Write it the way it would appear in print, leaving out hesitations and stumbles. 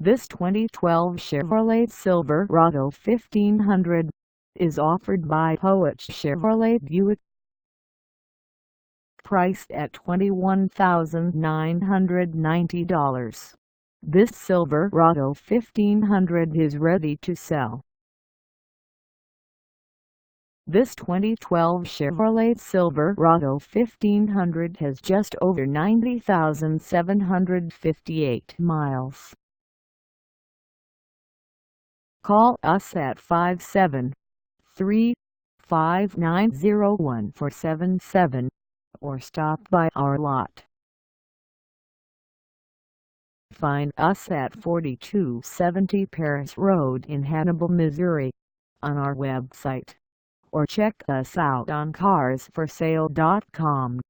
This 2012 Chevrolet Silverado 1500 is offered by POAGE Chevrolet Buick. Priced at $21,990, this Silverado 1500 is ready to sell. This 2012 Chevrolet Silverado 1500 has just over 90,758 miles. Call us at 573-590-1477 or stop by our lot. Find us at 4270 Paris Road in Hannibal, Missouri, on our website, or check us out on carsforsale.com.